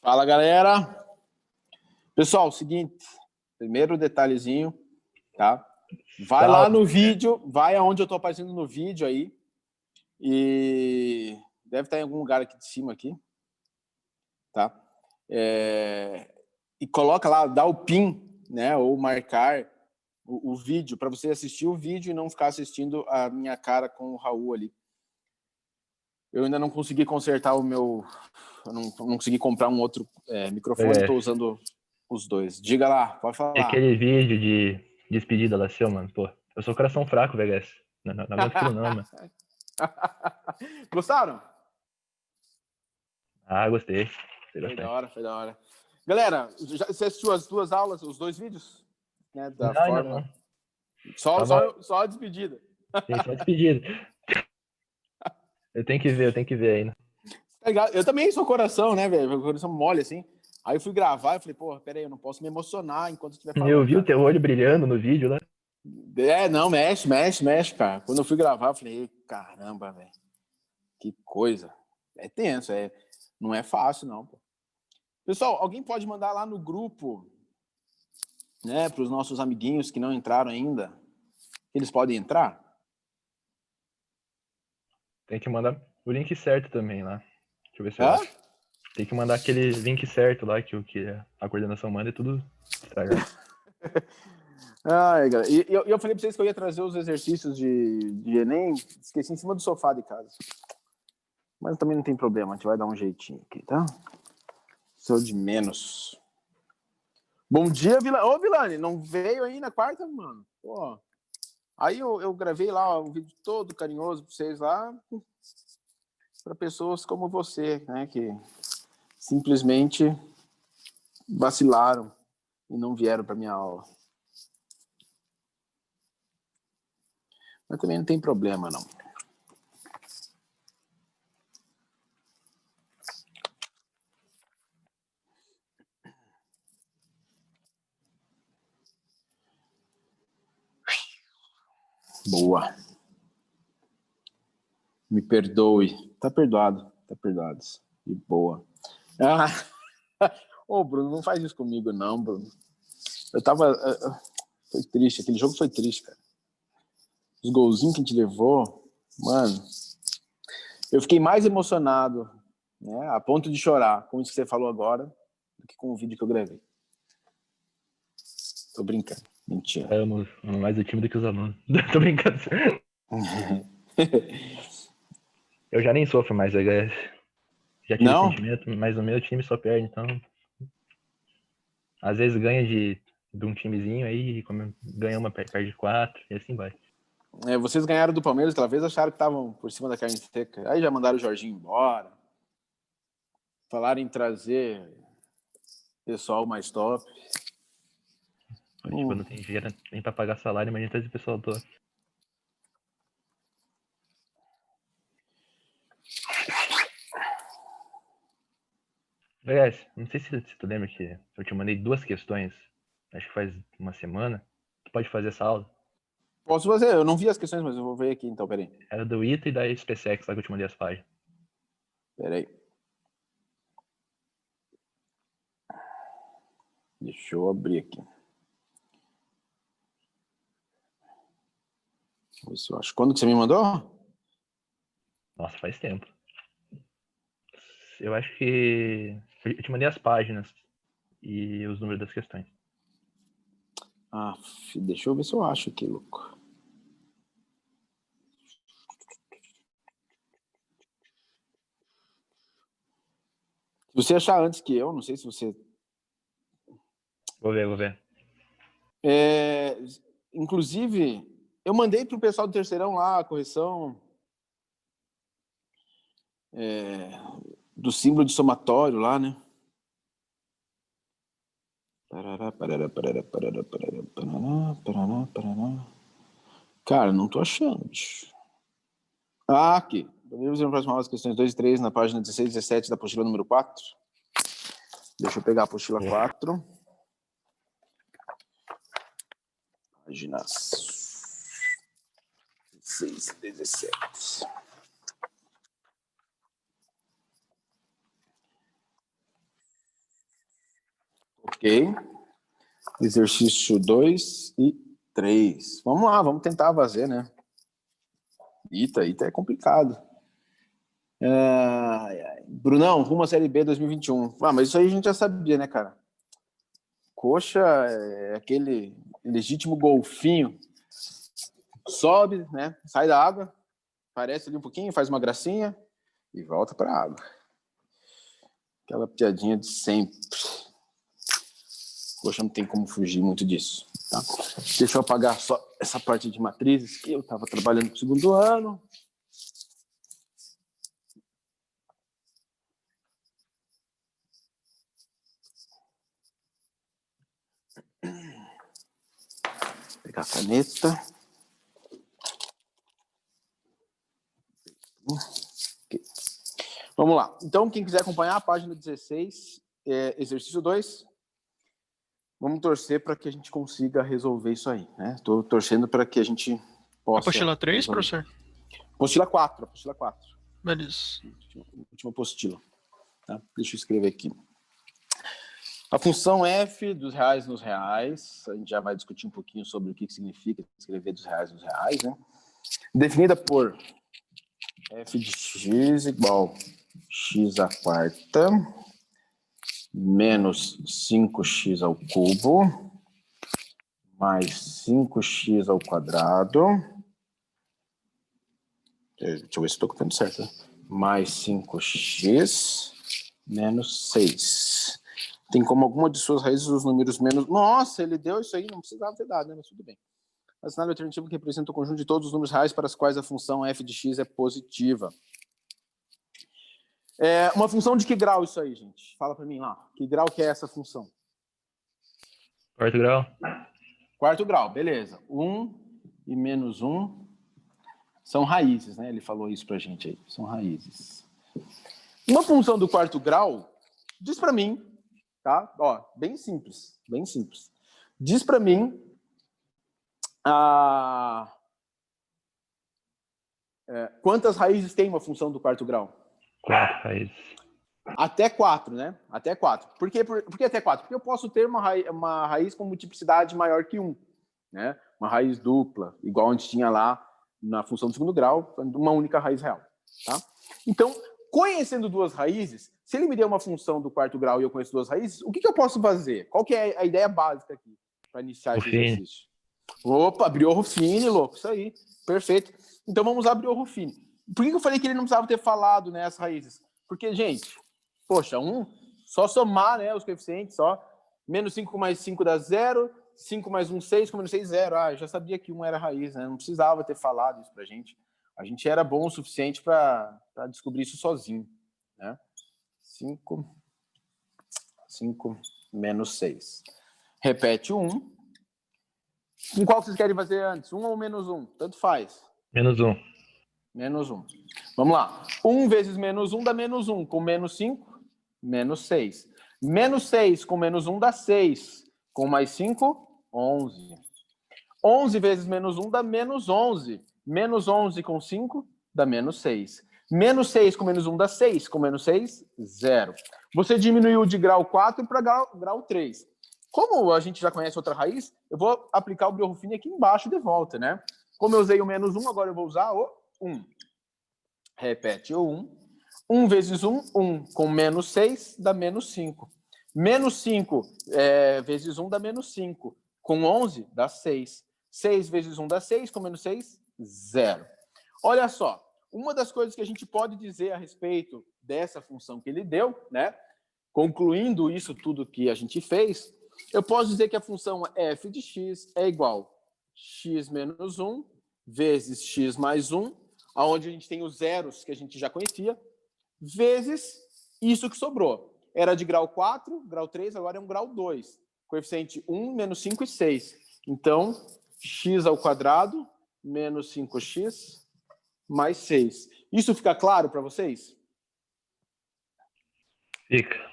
Fala, galera. Pessoal, seguinte, primeiro detalhezinho, tá? Vai lá no vídeo, vai aonde eu tô aparecendo no vídeo aí, e deve estar em algum lugar aqui de cima aqui, tá? E coloca lá, dá o pin, né? Ou marcar o vídeo para você assistir o vídeo e não ficar assistindo a minha cara com o Raul ali. Eu ainda não consegui consertar o meu... Eu não consegui comprar um outro microfone, estou usando os dois. Diga lá, pode falar. E aquele vídeo de despedida lá seu, mano, pô. Eu sou coração fraco, VHS. Não aguento aquilo não, mano. Gostaram? Ah, gostei. Foi da hora, foi da hora. Galera, você assistiu as duas aulas, os dois vídeos? Né, da não, forma... não. Só a despedida. Tem só despedida. Eu tenho que ver ainda. Eu também sou coração, né, velho? Meu coração mole, assim. Aí eu fui gravar e falei, porra, pera aí, eu não posso me emocionar enquanto eu estiver falando. Eu vi cara. o teu olho brilhando no vídeo lá. Não, mexe, cara. Quando eu fui gravar, eu falei, caramba, velho. Que coisa. É tenso, não é fácil, não, pô. Pessoal, alguém pode mandar lá no grupo, né, para os nossos amiguinhos que não entraram ainda, eles podem entrar? Tem que mandar o link certo também lá. Deixa eu ver se eu acho. Tem que mandar aquele link certo lá que a coordenação manda e tudo estragado. Ai, galera. E eu falei pra vocês que eu ia trazer os exercícios de Enem, esqueci em cima do sofá de casa. Mas também não tem problema, a gente vai dar um jeitinho aqui, tá? Sou de menos. Bom dia, Vilani. Ô, Vilani, não veio aí na quarta, mano? Pô. Aí eu gravei lá um vídeo todo carinhoso pra vocês lá, para pessoas como você, né, que simplesmente vacilaram e não vieram para minha aula. Mas também não tem problema, não. Boa. Me perdoe. Tá perdoado. Tá perdoado. De boa. Ô, Bruno, não faz isso comigo, não, Bruno. Eu tava... Foi triste. Aquele jogo foi triste, cara. Os golzinhos que a gente levou, mano... Eu fiquei mais emocionado, né, a ponto de chorar com isso que você falou agora, do que com o vídeo que eu gravei. Tô brincando. Mentira. Eu amo mais o time do que os alunos. Tô brincando. Eu já nem sofro mais, VHS. Já tive sentimento, mas o meu time só perde, então... Às vezes ganha de um timezinho, aí ganha uma, perde 4, e assim vai. Vocês ganharam do Palmeiras aquela vez, acharam que estavam por cima da carne seca. Aí já mandaram o Jorginho embora. Falaram em trazer pessoal mais top. Tipo, não tem dinheiro nem pra pagar salário, imagina trazer o pessoal todo. Aliás, não sei se tu lembra que eu te mandei 2 questões, acho que faz uma semana. Tu pode fazer essa aula? Posso fazer, eu não vi as questões, mas eu vou ver aqui então, peraí. Era do ITA e da SpaceX, lá que eu te mandei as páginas. Peraí. Deixa eu abrir aqui. Vou ver se eu acho. Quando que você me mandou? Nossa, faz tempo. Eu acho que... Eu te mandei as páginas e os números das questões. Deixa eu ver se eu acho aqui, louco. Se você achar antes que eu, não sei se você... Vou ver. Inclusive, eu mandei pro pessoal do terceirão lá a correção do símbolo de somatório lá, né? Cara, não tô achando, bicho. Aqui. Podemos ir para as próximas questões 2 e 3 na página 16 e 17 da apostila número 4. Deixa eu pegar a apostila 4. Páginas 16 e 17. Ok. Exercício 2 e 3. Vamos lá, vamos tentar fazer, né? Ita é complicado. Brunão, rumo à Série B 2021. Mas isso aí a gente já sabia, né, cara? Coxa é aquele legítimo golfinho. Sobe, né? Sai da água, aparece ali um pouquinho, faz uma gracinha e volta para a água. Aquela piadinha de sempre. Poxa, não tem como fugir muito disso. Tá? Deixa eu apagar só essa parte de matrizes que eu estava trabalhando no segundo ano. Vou pegar a caneta. Okay. Vamos lá. Então, quem quiser acompanhar a página 16, exercício 2, vamos torcer para que a gente consiga resolver isso aí, né? Estou torcendo para que a gente possa... Apostila 3, resolver. professor? Apostila 4, apostila 4. Beleza. Última apostila. Tá? Deixa eu escrever aqui. A função f dos reais nos reais, a gente já vai discutir um pouquinho sobre o que significa escrever dos reais nos reais, né? Definida por f de x igual x à quarta menos 5x ao cubo mais 5x ao quadrado. Deixa eu ver se estou contando certo. Né? Mais 5x menos 6. Tem como alguma de suas raízes os números menos... Nossa, ele deu isso aí, não precisava ter dado, né? Mas tudo bem. A cenário alternativo que representa o conjunto de todos os números reais para os quais a função f de x é positiva. Uma função de que grau isso aí, gente? Fala para mim lá. Que grau que é essa função? Quarto grau. Quarto grau, beleza. 1 e menos 1 são raízes, né? Ele falou isso pra gente aí. São raízes. Uma função do quarto grau, diz para mim, tá? Ó, bem simples, bem simples. Diz para mim quantas raízes tem uma função do quarto grau? 4 raízes. Até 4, né? Até 4. Por que até 4? Porque eu posso ter uma raiz com multiplicidade maior que 1, né? Uma raiz dupla, igual a gente tinha lá na função do segundo grau, uma única raiz real, tá? Então, conhecendo duas raízes, se ele me der uma função do quarto grau e eu conheço duas raízes, o que eu posso fazer? Qual que é a ideia básica aqui para iniciar esse exercício? Opa, Briot-Ruffini, louco, isso aí, perfeito. Então vamos usar Briot-Ruffini. Por que eu falei que ele não precisava ter falado, né, as raízes? Porque, gente, poxa, só somar, né, os coeficientes, só. Menos 5 mais 5 dá 0, 5 mais 1, 6, com menos 6, 0. Eu já sabia que 1 era raiz, né? Não precisava ter falado isso pra gente. A gente era bom o suficiente para descobrir isso sozinho, né? 5 menos 6. Repete o 1. Com qual vocês querem fazer antes? 1 ou menos 1? Tanto faz. Menos 1. Menos 1. Vamos lá. 1 vezes menos 1 dá menos 1. Com menos 5, menos 6. Menos 6 com menos 1 dá 6. Com mais 5, 11. 11 vezes menos 1 dá menos 11. Menos 11 com 5 dá menos 6. Menos 6 com menos 1 dá 6. Com menos 6, 0. Você diminuiu de grau 4 para grau 3. Como a gente já conhece outra raiz, eu vou aplicar o Briot-Ruffini aqui embaixo de volta, né? Como eu usei o menos 1, agora eu vou usar o 1. Repete o 1. 1 vezes 1, 1. Com menos 6 dá menos 5. Menos 5 vezes 1 dá menos 5. Com 11 dá 6. 6 vezes 1 dá 6. Com menos 6, 0. Olha só, uma das coisas que a gente pode dizer a respeito dessa função que ele deu, né? Concluindo isso tudo que a gente fez, eu posso dizer que a função f de x é igual a x menos 1 vezes x mais 1, onde a gente tem os zeros que a gente já conhecia, vezes isso que sobrou. Era de grau 4, grau 3, agora é um grau 2. Coeficiente 1, menos 5 e 6. Então, x ao quadrado menos 5x mais 6. Isso fica claro para vocês? Fica.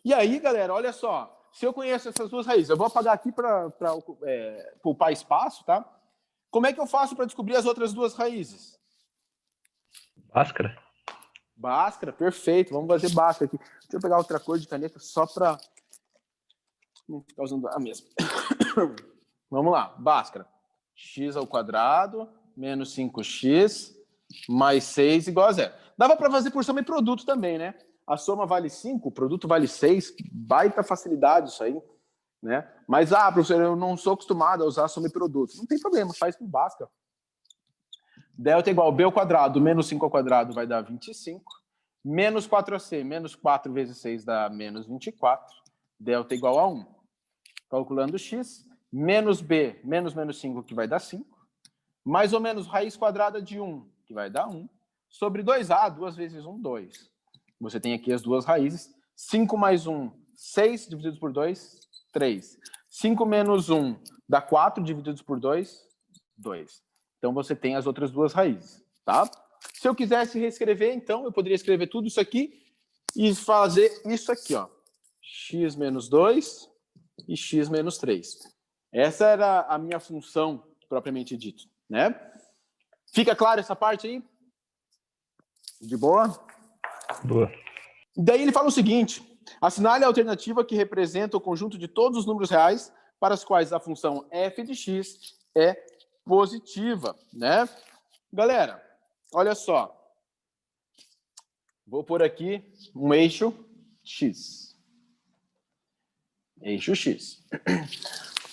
E aí, galera, olha só. Se eu conheço essas duas raízes, eu vou apagar aqui para poupar espaço, tá? Como é que eu faço para descobrir as outras duas raízes? Bhaskara. Bhaskara, perfeito. Vamos fazer Bhaskara aqui. Deixa eu pegar outra cor de caneta só para Não ficar usando a mesma. Vamos lá, Bhaskara. X ao quadrado menos 5x mais 6 igual a 0. Dava para fazer por soma e produto também, né? A soma vale 5, o produto vale 6. Baita facilidade isso aí, né? Mas, professor, eu não sou acostumado a usar soma e produto. Não tem problema, faz com Bhaskara. Delta igual a b ao quadrado menos 5 ao quadrado vai dar 25. Menos 4ac, menos 4 vezes 6 dá menos 24. Delta igual a 1. Calculando x, menos b, menos 5, que vai dar 5. Mais ou menos raiz quadrada de 1, que vai dar 1. Sobre 2a, 2 vezes 1, 2. Você tem aqui as duas raízes. 5 mais 1, 6 divididos por 2, 3. 5 menos 1 dá 4 divididos por 2, 2. Então, você tem as outras duas raízes, tá? Se eu quisesse reescrever, então, eu poderia escrever tudo isso aqui e fazer isso aqui, ó. X menos 2 e x menos 3. Essa era a minha função, propriamente dito, né? Fica claro essa parte aí? De boa? Boa. Daí ele fala o seguinte: assinale a alternativa que representa o conjunto de todos os números reais para os quais a função f de x é positiva, né? Galera, olha só. Vou pôr aqui um eixo x. Eixo x.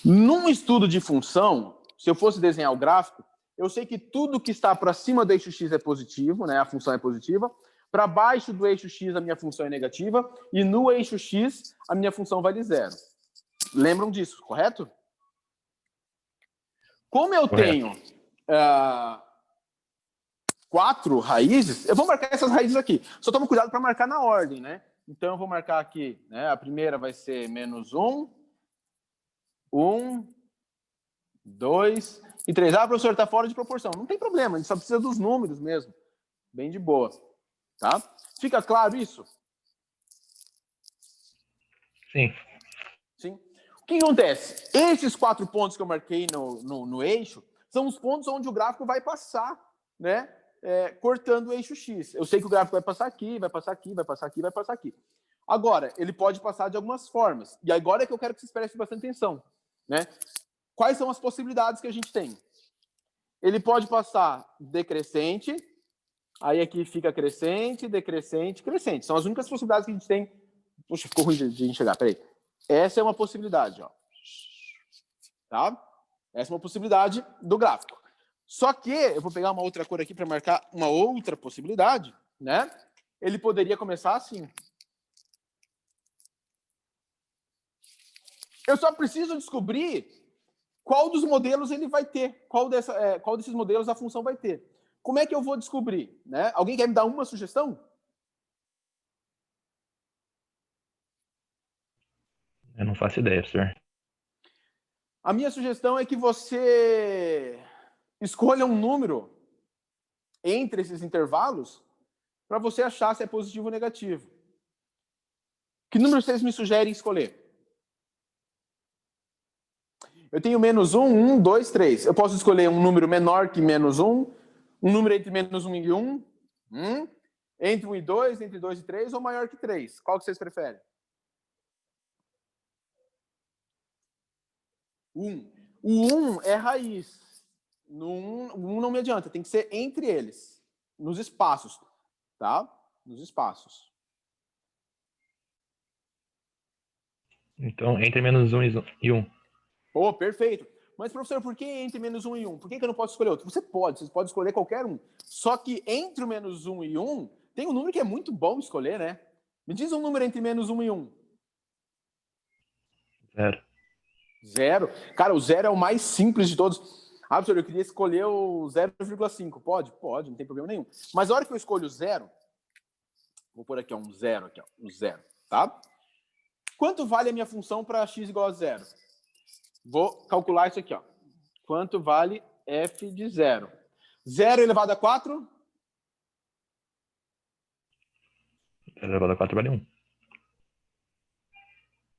Num estudo de função, se eu fosse desenhar o gráfico, eu sei que tudo que está para cima do eixo x é positivo, né? A função é positiva. Para baixo do eixo x, a minha função é negativa. E no eixo x, a minha função vale 0. Lembram disso, correto? Como eu tenho 4 raízes, eu vou marcar essas raízes aqui. Só toma cuidado para marcar na ordem, né? Então, eu vou marcar aqui, né? A primeira vai ser menos 1, 2 e 3. Professor, está fora de proporção. Não tem problema, a gente só precisa dos números mesmo. Bem de boa. Tá? Fica claro isso? Sim. Sim. O que acontece? Esses 4 pontos que eu marquei no eixo são os pontos onde o gráfico vai passar, né? Cortando o eixo X. Eu sei que o gráfico vai passar aqui, vai passar aqui, vai passar aqui, vai passar aqui. Agora, ele pode passar de algumas formas. E agora é que eu quero que vocês prestem bastante atenção, né? Quais são as possibilidades que a gente tem? Ele pode passar decrescente, aí aqui fica crescente, decrescente, crescente. São as únicas possibilidades que a gente tem. Puxa, ficou ruim de enxergar, peraí. Essa é uma possibilidade, ó. Tá? Essa é uma possibilidade do gráfico. Só que, eu vou pegar uma outra cor aqui para marcar uma outra possibilidade, né? Ele poderia começar assim. Eu só preciso descobrir qual dos modelos ele vai ter, qual desses modelos a função vai ter. Como é que eu vou descobrir? Né? Alguém quer me dar uma sugestão? Eu não faço ideia, senhor. A minha sugestão é que você escolha um número entre esses intervalos para você achar se é positivo ou negativo. Que número vocês me sugerem escolher? Eu tenho menos 1, 1, 2, 3. Eu posso escolher um número menor que menos 1, um número entre menos 1 e 1, entre 1 e 2, entre 2 e 3, ou maior que 3. Qual que vocês preferem? 1. O 1 é raiz. O 1 não me adianta, tem que ser entre eles, nos espaços, tá? Nos espaços. Então, entre menos 1 e 1. Oh, perfeito. Mas, professor, por que entre menos 1 e 1? Por que eu não posso escolher outro? Você pode escolher qualquer um. Só que entre o menos 1 e 1, tem um número que é muito bom escolher, né? Me diz um número entre menos 1 e 1. 0. 0. Cara, o 0 é o mais simples de todos. Professor, eu queria escolher o 0,5. Pode? Pode, não tem problema nenhum. Mas a hora que eu escolho o 0, vou pôr aqui, ó, um 0, aqui, ó, um 0, tá? Quanto vale a minha função para x igual a 0? Vou calcular isso aqui, ó. Quanto vale f de 0? 0 elevado a 4? 0 elevado a 4 vale 1.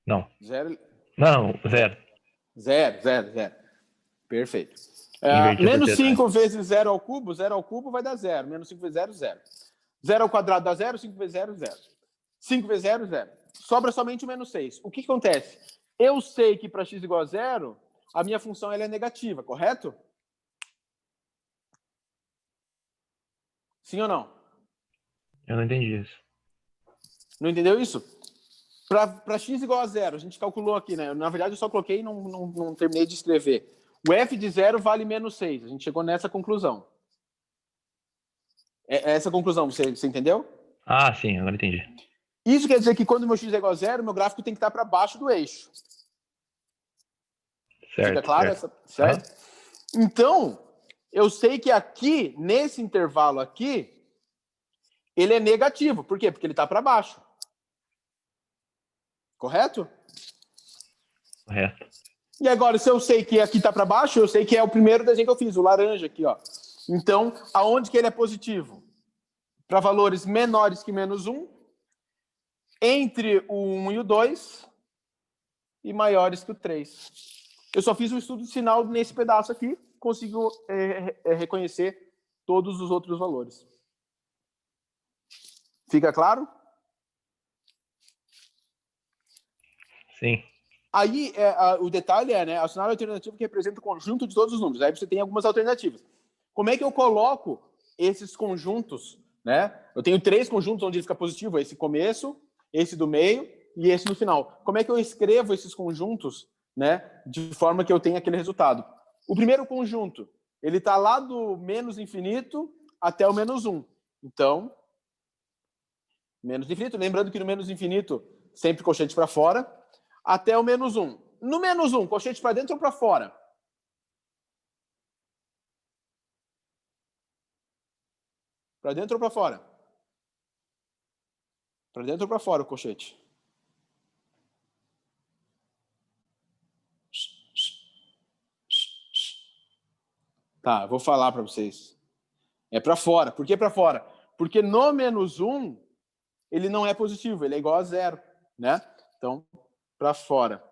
Não. 0. Não, 0. 0. Perfeito. Inverti a Menos propriedade. 5 vezes 0 ao cubo vai dar 0. Menos 5 vezes 0, 0. 0 ao quadrado dá 0, 5 vezes 0, 0. 5 vezes 0, 0. Sobra somente o menos 6. O que acontece? Eu sei que para x igual a 0, a minha função ela é negativa, correto? Sim ou não? Eu não entendi isso. Não entendeu isso? Para x igual a 0, a gente calculou aqui, né? Na verdade, eu só coloquei e não terminei de escrever. O f de 0 vale menos 6. A gente chegou nessa conclusão. É essa conclusão, você entendeu? Ah, sim, agora entendi. Isso quer dizer que quando meu x é igual a 0, meu gráfico tem que estar para baixo do eixo. Certo, Fica claro? certo. Então, eu sei que aqui, nesse intervalo aqui, ele é negativo. Por quê? Porque ele está para baixo. Correto? Correto. E agora, se eu sei que aqui está para baixo, eu sei que é o primeiro desenho que eu fiz, o laranja aqui, ó. Então, aonde que ele é positivo? Para valores menores que menos 1, entre o 1 e o 2 e maiores que o 3. Eu só fiz um estudo de sinal nesse pedaço aqui, consigo reconhecer todos os outros valores. Fica claro? Sim. Aí, o detalhe é, né, acionar a alternativa que representa o conjunto de todos os números. Aí você tem algumas alternativas. Como é que eu coloco esses conjuntos, né? Eu tenho 3 conjuntos onde ele fica positivo, esse começo, esse do meio e esse no final. Como é que eu escrevo esses conjuntos, né, de forma que eu tenha aquele resultado? O primeiro conjunto, ele está lá do menos infinito até o menos 1. Então, menos infinito, lembrando que no menos infinito, sempre colchete para fora, até o menos 1. No menos 1, colchete para dentro ou para fora? Para dentro ou para fora? Para dentro ou para fora o colchete? Tá, eu vou falar para vocês. É para fora. Por que para fora? Porque no menos 1, ele não é positivo, ele é igual a 0, né? Então, para fora.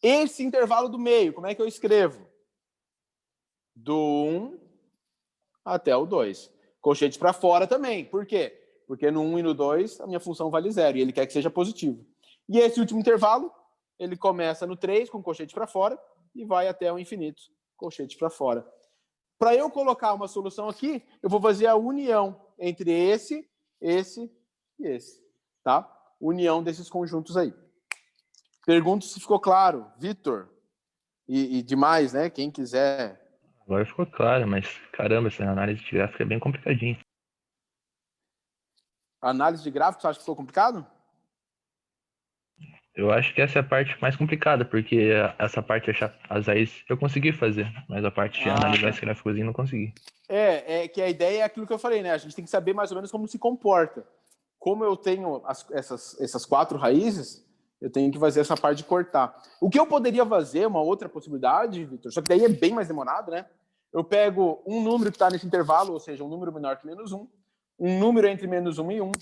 Esse intervalo do meio, como é que eu escrevo? Do 1 até o 2. Colchete para fora também. Por quê? Porque no 1 e no 2, a minha função vale 0 e ele quer que seja positivo. E esse último intervalo, ele começa no 3 com colchete para fora e vai até o infinito, colchete para fora. Para eu colocar uma solução aqui, eu vou fazer a união entre esse e esse, tá? União desses conjuntos aí. Pergunto se ficou claro, Vitor. E demais, né? Quem quiser. Agora ficou claro, mas caramba, essa análise de gráfico é bem complicadinha. Análise de gráficos, você acha que ficou complicado? Eu acho que essa é a parte mais complicada, porque essa parte de achar as raízes eu consegui fazer, mas a parte de analisar esse gráficozinho não consegui. É que a ideia é aquilo que eu falei, né? A gente tem que saber mais ou menos como se comporta. Como eu tenho essas 4 raízes, eu tenho que fazer essa parte de cortar. O que eu poderia fazer, uma outra possibilidade, Vitor, só que daí é bem mais demorado, né? Eu pego um número que está nesse intervalo, ou seja, um número menor que menos 1, um número entre menos 1 e 1,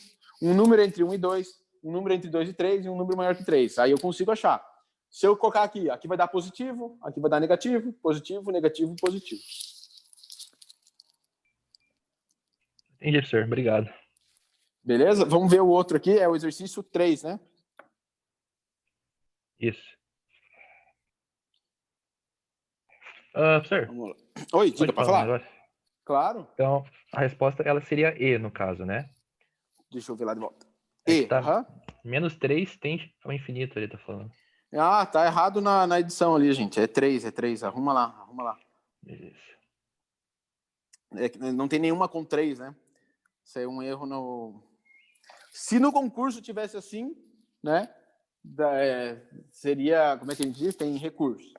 um número entre 1 e 2, um número entre 2 e 3 e um número maior que 3. Aí eu consigo achar. Se eu colocar aqui vai dar positivo, aqui vai dar negativo, positivo, negativo, positivo. Entendi, professor. Obrigado. Beleza? Vamos ver o outro aqui, é o exercício 3, né? Isso. Professor, Vamos lá. Oi, diga, pode para falar um falar? negócio? Claro. Então, a resposta ela seria E, no caso, né? Deixa eu ver lá de volta. É que E, tá menos 3 tende ao infinito, ele tá falando. Ah, tá errado na edição ali, gente. É 3. Arruma lá. Beleza. Não tem nenhuma com 3, né? Isso aí é um erro no... Se no concurso tivesse assim, né? Seria, como é que a gente diz? Tem recurso.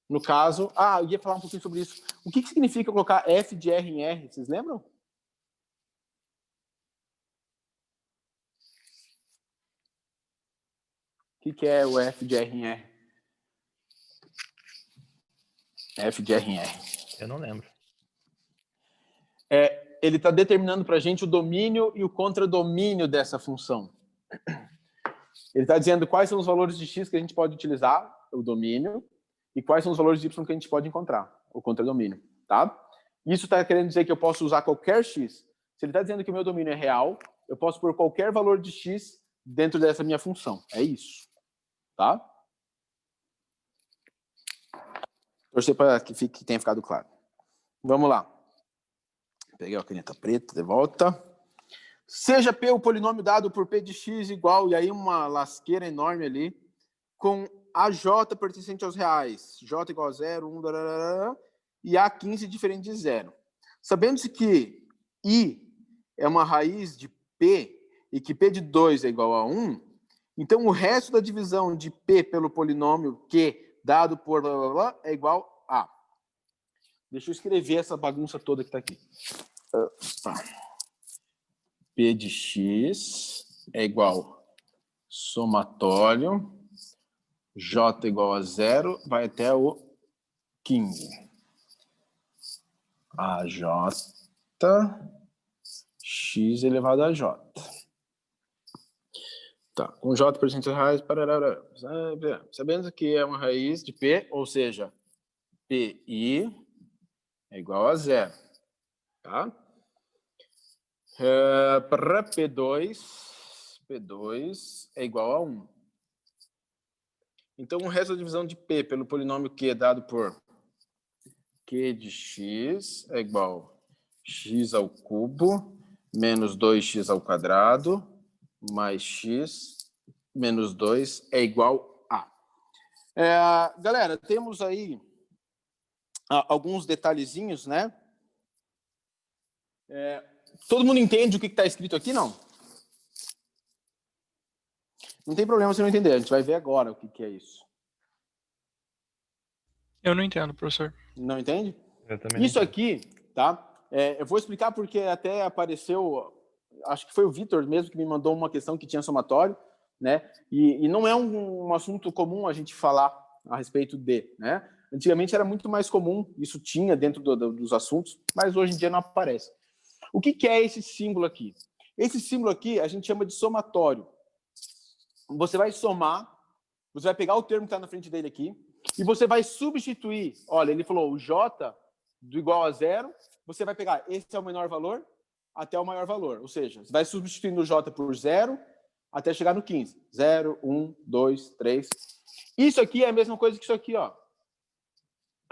No caso... eu ia falar um pouquinho sobre isso. O que significa colocar F de R em R? Vocês lembram? O que é o F de R em R? F de R em R. Eu não lembro. Ele está determinando para a gente o domínio e o contradomínio dessa função. Ele está dizendo quais são os valores de x que a gente pode utilizar, o domínio, e quais são os valores de y que a gente pode encontrar, o contradomínio, tá? Isso está querendo dizer que eu posso usar qualquer x. Se ele está dizendo que o meu domínio é real, eu posso pôr qualquer valor de x dentro dessa minha função. É isso, tá? Torcer para que tenha ficado claro. Vamos lá. Peguei a caneta preta, de volta. Seja P o polinômio dado por P de x igual, e aí uma lasqueira enorme ali, com AJ pertencente aos reais, J igual a 0, 1, e A15 diferente de 0. Sabendo-se que I é uma raiz de P e que P de 2 é igual a 1, então o resto da divisão de P pelo polinômio Q dado por é igual a. Deixa eu escrever essa bagunça toda que está aqui. P de x é igual somatório, J igual a 0, vai até o 15. AJ, x elevado a j. Tá, com j por cento raiz, parará. Sabendo que é uma raiz de P, ou seja, PI é igual a 0. Tá? Para P2 é igual a 1. Então, o resto da divisão de P pelo polinômio Q dado por Q de x é igual a x ao cubo menos 2x ao quadrado mais x menos 2 é igual a. Galera, temos aí alguns detalhezinhos, né? Todo mundo entende o que está escrito aqui, não? Não tem problema se não entender, a gente vai ver agora o que é isso. Eu não entendo, professor. Não entende? Eu também não Isso entendo. aqui, tá? Eu vou explicar porque até apareceu, acho que foi o Vitor mesmo que me mandou uma questão que tinha somatório, né? E não é um assunto comum a gente falar a respeito de, né? Antigamente era muito mais comum, isso tinha dentro dos assuntos, mas hoje em dia não aparece. O que é esse símbolo aqui? Esse símbolo aqui a gente chama de somatório. Você vai somar, você vai pegar o termo que está na frente dele aqui, e você vai substituir. Olha, ele falou o J do igual a 0, você vai pegar esse é o menor valor até o maior valor. Ou seja, você vai substituindo o J por 0 até chegar no 15. 0, 1, 2, 3. Isso aqui é a mesma coisa que isso aqui, ó.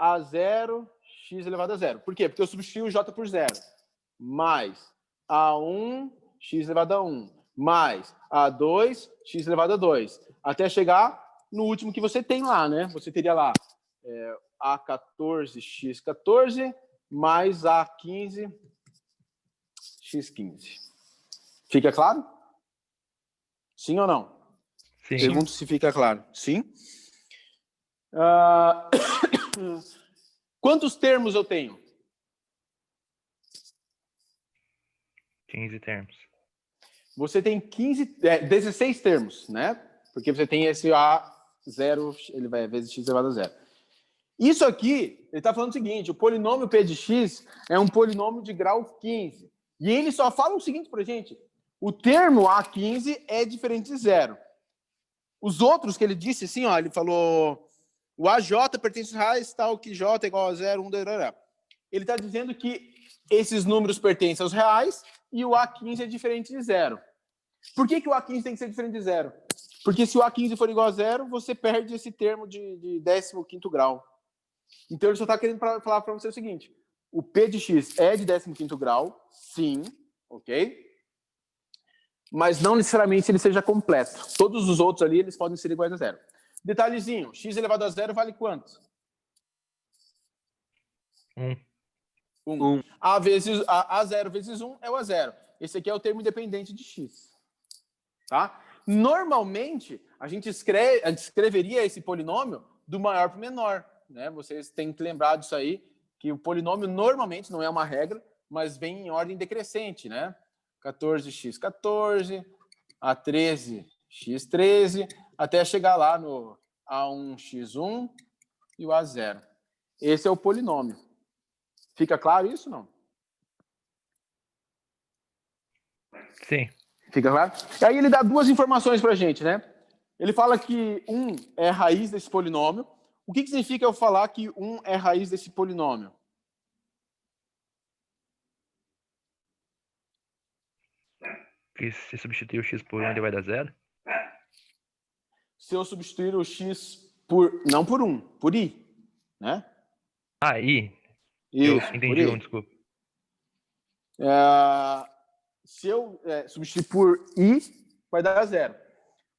A0, x elevado a 0. Por quê? Porque eu substituí o J por 0. Mais A1, x elevado a 1. Mais A2, x elevado a 2. Até chegar no último que você tem lá, né? Você teria lá A14, x14, mais A15, x15. Fica claro? Sim ou não? Sim. Pergunto se fica claro. Sim? Quantos termos eu tenho? 15 termos. Você tem 16 termos, né? Porque você tem esse A0, ele vai vezes x elevado a 0. Isso aqui, ele está falando o seguinte, o polinômio P de x é um polinômio de grau 15. E ele só fala o seguinte para a gente, o termo A15 é diferente de 0. Os outros que ele disse, assim, ó, ele falou, o AJ pertence a raiz tal que J é igual a 0, 1, ele está dizendo que esses números pertencem aos reais e o A15 é diferente de 0. Por que o A15 tem que ser diferente de 0? Porque se o A15 for igual a 0, você perde esse termo de 15º grau. Então ele só está querendo falar para você o seguinte, o P de x é de 15º grau, sim, ok? Mas não necessariamente ele seja completo. Todos os outros ali, eles podem ser iguais a 0. Detalhezinho, x elevado a 0 vale quanto? 1. A0 vezes 1 é o A0. Esse aqui é o termo independente de x. Tá? Normalmente, a gente escreveria esse polinômio do maior para o menor. Né? Vocês têm que lembrar disso aí, que o polinômio normalmente não é uma regra, mas vem em ordem decrescente. Né? 14x14, A13, x13, até chegar lá no A1x1 e o A0. Esse é o polinômio. Fica claro isso, não? Sim. Fica claro? E aí ele dá duas informações para a gente, né? Ele fala que 1 é raiz desse polinômio. O que significa eu falar que 1 é raiz desse polinômio? Que se substituir o x por 1, ele vai dar 0? Se eu substituir o x por... Não por 1, por i. Né? Ah, I. Eu Isso, por entendi I. desculpa. Se eu substituir por I, vai dar 0.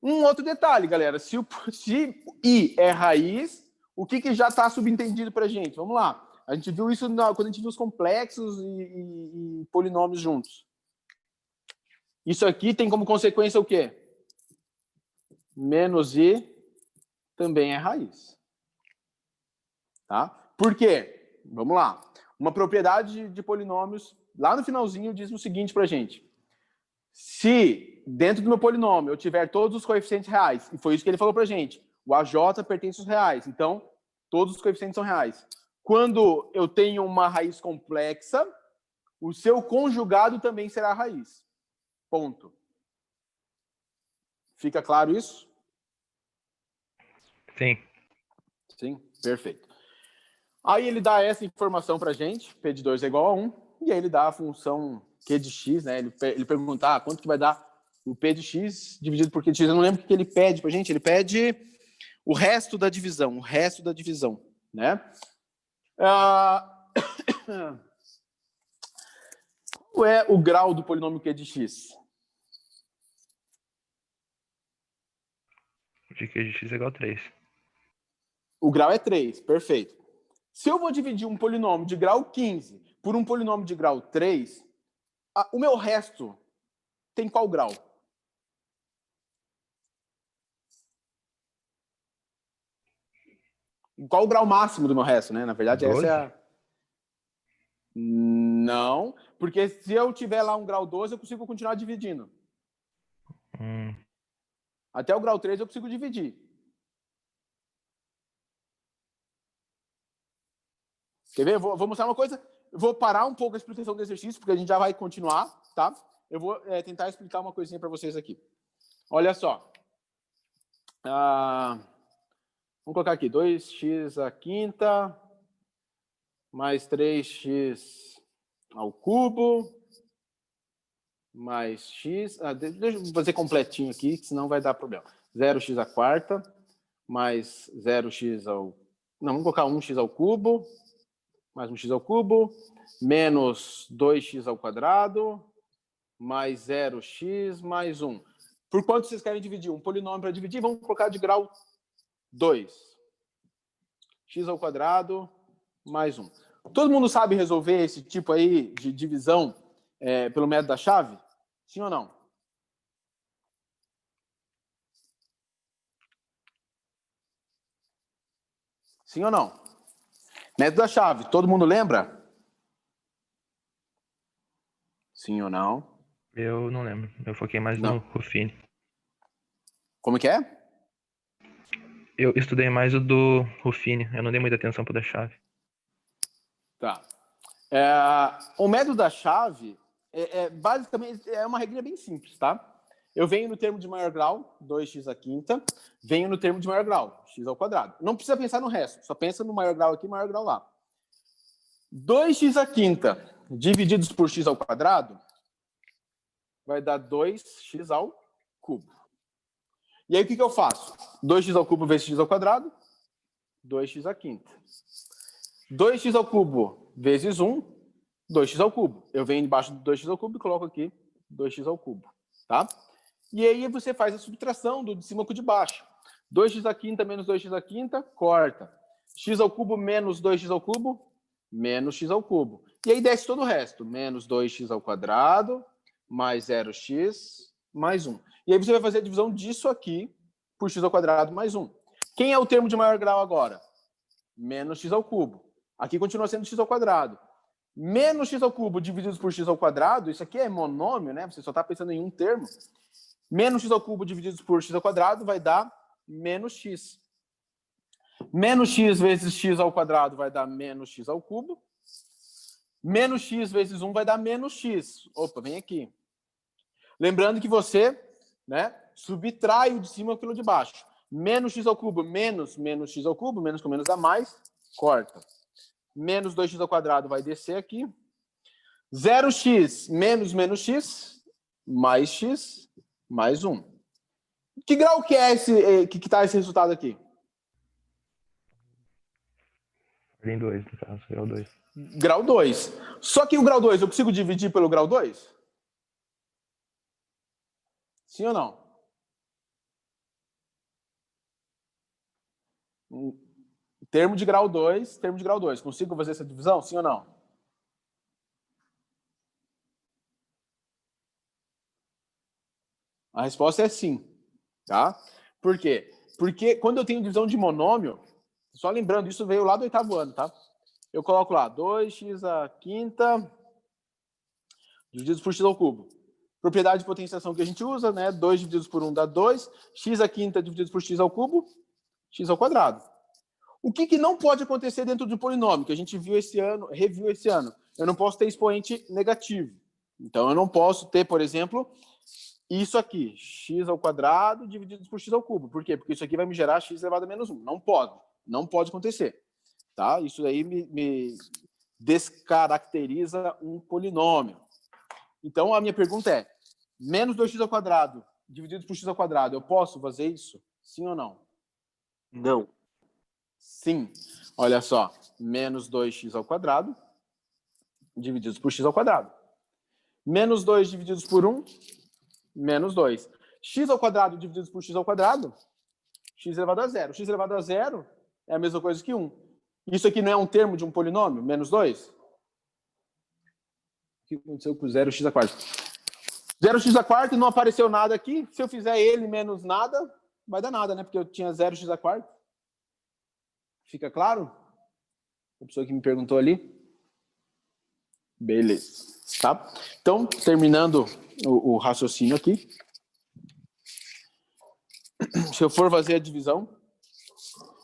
Um outro detalhe, galera. Se I é raiz, o que já está subentendido para a gente? Vamos lá. A gente viu isso quando a gente viu os complexos e polinômios juntos. Isso aqui tem como consequência o quê? Menos I também é raiz. Tá? Por quê? Vamos lá. Uma propriedade de polinômios, lá no finalzinho, diz o seguinte para a gente. Se dentro do meu polinômio eu tiver todos os coeficientes reais, e foi isso que ele falou para a gente, o AJ pertence aos reais, então todos os coeficientes são reais. Quando eu tenho uma raiz complexa, o seu conjugado também será raiz. Ponto. Fica claro isso? Sim. Sim, perfeito. Aí ele dá essa informação para a gente, P de 2 é igual a 1, e aí ele dá a função Q de x, né? Ele pergunta quanto que vai dar o P de x dividido por Q de x. Eu não lembro o que ele pede para a gente, ele pede o resto da divisão, né? Qual é o grau do polinômio Q de x? De Q de x é igual a 3. O grau é 3, perfeito. Se eu vou dividir um polinômio de grau 15 por um polinômio de grau 3, o meu resto tem qual grau? Qual o grau máximo do meu resto, né? Na verdade, 12? essa é a... Não, porque se eu tiver lá um grau 12, eu consigo continuar dividindo. Até o grau 3 eu consigo dividir. Quer ver? Eu vou mostrar uma coisa. Eu vou parar um pouco a explicação do exercício, porque a gente já vai continuar, tá? Eu vou tentar explicar uma coisinha para vocês aqui. Olha só. Vamos colocar aqui 2x à quinta mais 3x ao cubo mais x... deixa eu fazer completinho aqui, senão vai dar problema. 0x à quarta mais 0x ao... Não, vamos colocar 1x ao cubo mais 1x ao cubo menos 2x ao quadrado mais 0x mais 1. Por quanto vocês querem dividir? Um polinômio para dividir, vamos colocar de grau 2. X ao quadrado mais 1. Todo mundo sabe resolver esse tipo aí de divisão pelo método da chave? Sim ou não? Sim ou não? Método da chave, todo mundo lembra? Sim ou não? Eu não lembro. Eu foquei mais no Ruffini. Como que é? Eu estudei mais o do Ruffini. Eu não dei muita atenção pro da chave. Tá. O método da chave, basicamente, é uma regra bem simples, tá? Eu venho no termo de maior grau, 2x à quinta, venho no termo de maior grau, x ao quadrado. Não precisa pensar no resto, só pensa no maior grau aqui, maior grau lá. 2x à quinta divididos por x ao quadrado vai dar 2x ao cubo. E aí o que eu faço? 2x ao cubo vezes x ao quadrado, 2x à quinta. 2x ao cubo vezes 1, 2x ao cubo. Eu venho embaixo do 2x ao cubo e coloco aqui 2x ao cubo, tá? E aí você faz a subtração do de cima com o de baixo. 2x à quinta menos 2x à quinta, corta. X ao cubo menos 2x ao cubo, menos x ao cubo. E aí desce todo o resto. Menos 2x ao quadrado, mais 0x, mais 1. E aí você vai fazer a divisão disso aqui por x ao quadrado mais 1. Quem é o termo de maior grau agora? Menos x ao cubo. Aqui continua sendo x ao quadrado. Menos x ao cubo dividido por x ao quadrado, isso aqui é monômio, né? Você só está pensando em um termo. Menos x ao cubo dividido por x ao quadrado vai dar menos x. Menos x vezes x ao quadrado vai dar menos x ao cubo. Menos x vezes 1 vai dar menos x. Opa, vem aqui. Lembrando que você, né, subtrai o de cima pelo de baixo. Menos x ao cubo menos x ao cubo, menos com menos dá mais, corta. Menos 2x ao quadrado vai descer aqui. 0x menos x, mais 1. Que grau que é esse que está esse resultado aqui? Ordem 2, no caso, grau 2. Grau 2. Só que o grau 2 eu consigo dividir pelo grau 2? Sim ou não? Termo de grau 2. Consigo fazer essa divisão? Sim ou não? A resposta é sim. Tá? Por quê? Porque quando eu tenho divisão de monômio, só lembrando, isso veio lá do 8º ano, tá? Eu coloco lá 2x à quinta divididos por x ao cubo. Propriedade de potenciação que a gente usa, né? 2 divididos por 1 dá 2. X à quinta divididos por x ao cubo, x ao quadrado. O que não pode acontecer dentro de um polinômio, que a gente viu esse ano, reviu esse ano? Eu não posso ter expoente negativo. Então, eu não posso ter, por exemplo, isso aqui, x ao quadrado dividido por x ao cubo. Por quê? Porque isso aqui vai me gerar x elevado a menos 1. Não pode. Não pode acontecer. Tá? Isso aí me descaracteriza um polinômio. Então, a minha pergunta é, menos 2x ao quadrado dividido por x ao quadrado, eu posso fazer isso? Sim ou não? Não. Sim. Olha só, menos 2x ao quadrado divididos por x ao quadrado. Menos 2 divididos por 1, menos 2. X ao quadrado divididos por x ao quadrado, x elevado a 0. X elevado a 0 é a mesma coisa que 1. Isso aqui não é um termo de um polinômio? Menos 2? O que aconteceu com 0x a quarta? 0x a quarta não apareceu nada aqui. Se eu fizer ele menos nada, vai dar nada, né? Porque eu tinha 0x a quarta. Fica claro? A pessoa que me perguntou ali. Beleza. Tá? Então, terminando o raciocínio aqui. Se eu for fazer a divisão,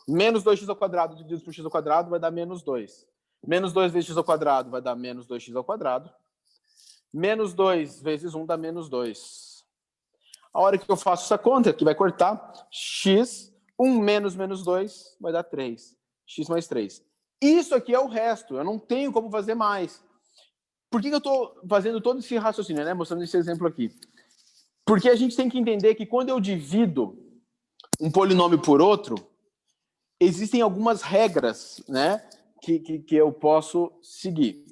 menos 2x ao quadrado dividido por x ao quadrado vai dar menos 2. Menos 2 vezes x ao quadrado vai dar menos 2x ao quadrado. Menos 2 vezes 1 dá menos 2. A hora que eu faço essa conta, que vai cortar, x, 1 menos menos 2 vai dar 3. X mais 3. Isso aqui é o resto, eu não tenho como fazer mais. Por que eu estou fazendo todo esse raciocínio, né? Mostrando esse exemplo aqui? Porque a gente tem que entender que quando eu divido um polinômio por outro, existem algumas regras, né, que eu posso seguir.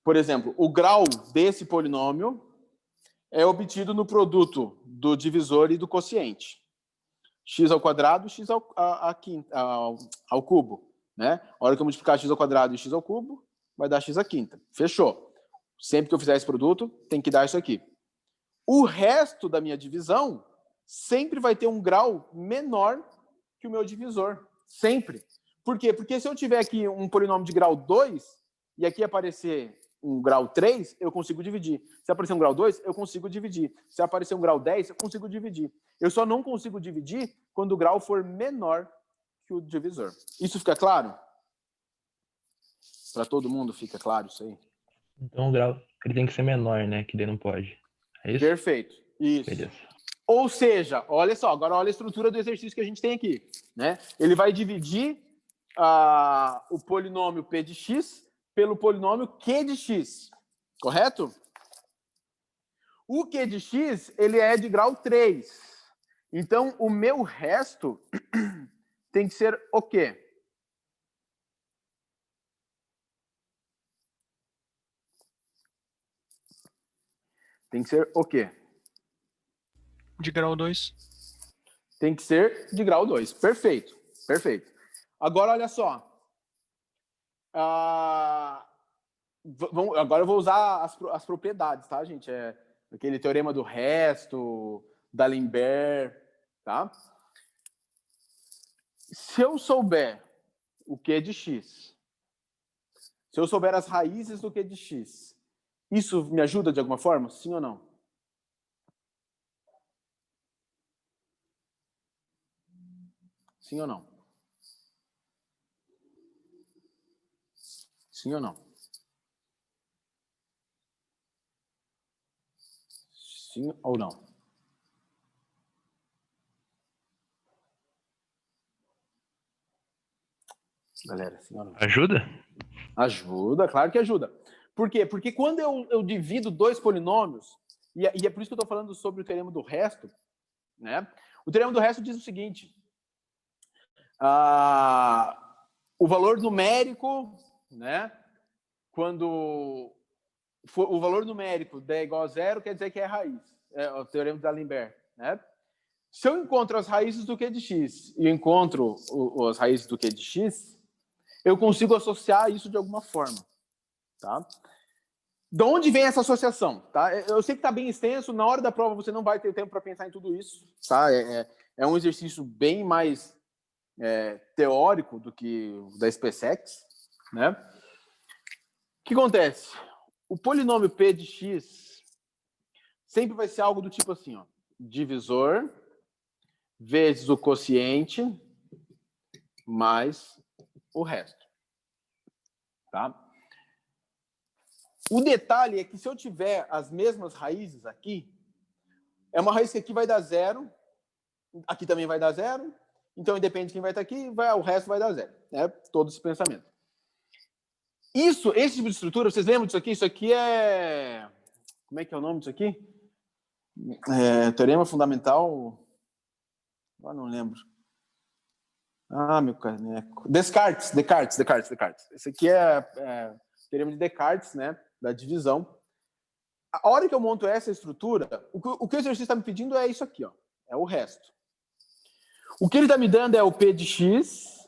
Por exemplo, o grau desse polinômio é obtido no produto do divisor e do quociente. X ao quadrado, x ao cubo. Né? A hora que eu multiplicar x ao quadrado e x ao cubo, vai dar x à quinta. Fechou. Sempre que eu fizer esse produto, tem que dar isso aqui. O resto da minha divisão sempre vai ter um grau menor que o meu divisor. Sempre. Por quê? Porque se eu tiver aqui um polinômio de grau 2 e aqui aparecer um grau 3, eu consigo dividir. Se aparecer um grau 2, eu consigo dividir. Se aparecer um grau 10, eu consigo dividir. Eu só não consigo dividir quando o grau for menor que o divisor. Isso fica claro? Para todo mundo fica claro isso aí? Então o grau ele tem que ser menor, né? Que daí não pode. É isso? Perfeito. Isso. Beleza. Ou seja, olha só, agora olha a estrutura do exercício que a gente tem aqui. Né? Ele vai dividir o polinômio p de x pelo polinômio q de x. Correto? O q de x, ele é de grau 3. Então, o meu resto tem que ser o quê? Tem que ser o quê? De grau 2. Tem que ser de grau 2. Perfeito. Perfeito. Agora, olha só. Agora eu vou usar as propriedades, tá, gente? É aquele teorema do resto, D'Alembert, tá? Se eu souber o q de x, se eu souber as raízes do q de x, isso me ajuda de alguma forma? Sim ou não? Sim ou não? Sim ou não? Sim ou não? Galera, sim ou não? Ajuda? Ajuda, claro que ajuda. Por quê? Porque quando eu divido dois polinômios, e é por isso que eu estou falando sobre o teorema do resto, né? O teorema do resto diz o seguinte: o valor numérico, né? Quando o valor numérico der igual a zero, quer dizer que é raiz. É o teorema de D'Alembert, né? Se eu encontro as raízes do Q de x e eu encontro as raízes do Q de x, eu consigo associar isso de alguma forma, tá? De onde vem essa associação? Tá? Eu sei que está bem extenso, na hora da prova você não vai ter tempo para pensar em tudo isso. Tá? É um exercício bem mais teórico do que o da SpaceX. Né? O que acontece? O polinômio P de x sempre vai ser algo do tipo assim, ó, divisor vezes o quociente mais o resto. Tá? O detalhe é que se eu tiver as mesmas raízes aqui, é uma raiz que aqui vai dar zero, aqui também vai dar zero, então independe de quem vai estar aqui, o resto vai dar zero. Né? Todo esse pensamento. Esse tipo de estrutura, vocês lembram disso aqui? Isso aqui é... Como é que é o nome disso aqui? Teorema fundamental... Agora não lembro. Ah, meu caneco. Descartes. Esse aqui é teorema de Descartes, né? Da divisão. A hora que eu monto essa estrutura, o que o exercício está me pedindo é isso aqui, ó, é o resto. O que ele está me dando é o P de x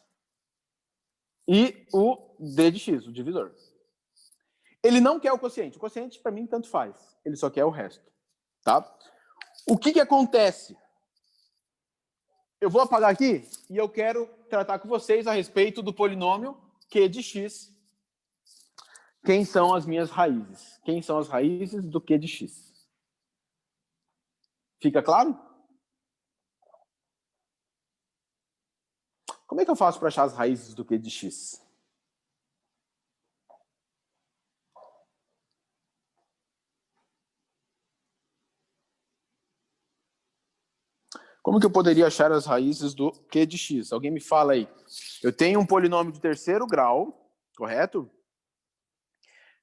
e o D de x, o divisor. Ele não quer o quociente. O quociente, para mim, tanto faz. Ele só quer o resto. Tá? O que acontece? Eu vou apagar aqui e eu quero tratar com vocês a respeito do polinômio Q de x. Quem são as minhas raízes? Quem são as raízes do Q de x? Fica claro? Como é que eu faço para achar as raízes do Q de x? Como que eu poderia achar as raízes do Q de x? Alguém me fala aí. Eu tenho um polinômio de terceiro grau, correto?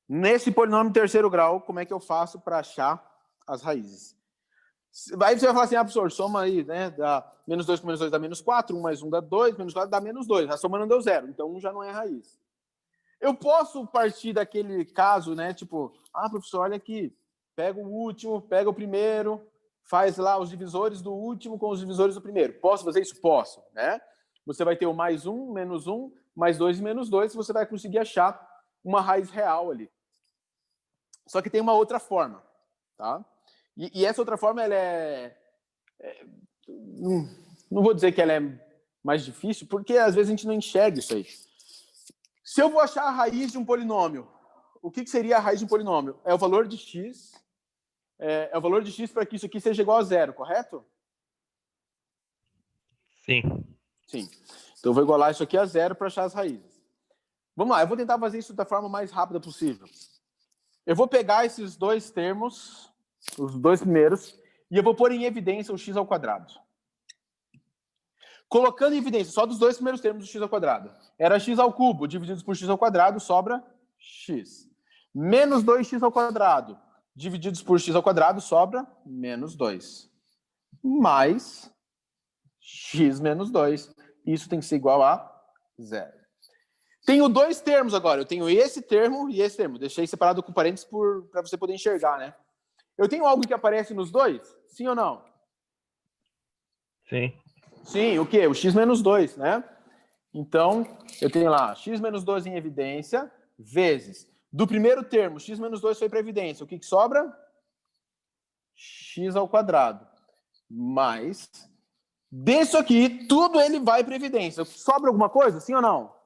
Nesse polinômio de terceiro grau, como é que eu faço para achar as raízes? Aí você vai falar assim, professor, soma aí, né? Dá menos 2 com menos 2 dá menos 4, 1 mais 1 dá 2, menos 4 dá menos 2. A soma não deu 0, então 1 já não é raiz. Eu posso partir daquele caso, né? Tipo, professor, olha aqui, pega o último, pega o primeiro, faz lá os divisores do último com os divisores do primeiro. Posso fazer isso? Posso, né? Você vai ter o mais 1, menos 1, mais 2 e menos 2, você vai conseguir achar uma raiz real ali. Só que tem uma outra forma, tá? E essa outra forma, ela não vou dizer que ela é mais difícil, porque às vezes a gente não enxerga isso aí. Se eu vou achar a raiz de um polinômio, o que seria a raiz de um polinômio? É o valor de x, o valor de x para que isso aqui seja igual a zero, correto? Sim. Sim. Então eu vou igualar isso aqui a zero para achar as raízes. Vamos lá, eu vou tentar fazer isso da forma mais rápida possível. Eu vou pegar esses dois termos, os dois primeiros, e eu vou pôr em evidência o x ao quadrado. Colocando em evidência só dos dois primeiros termos do x ao quadrado. Era x ao cubo divididos por x ao quadrado, sobra x. Menos 2x ao quadrado divididos por x ao quadrado, sobra menos 2. Mais x menos 2. Isso tem que ser igual a 0. Tenho dois termos agora. Eu tenho esse termo e esse termo. Deixei separado com parênteses para você poder enxergar, né? Eu tenho algo que aparece nos dois? Sim ou não? Sim. Sim, o quê? O x menos 2, né? Então, eu tenho lá x menos 2 em evidência, vezes. Do primeiro termo, x menos 2 foi para evidência. O que sobra? X ao quadrado. Mais. Disso aqui, tudo ele vai para evidência. Sobra alguma coisa? Sim ou não?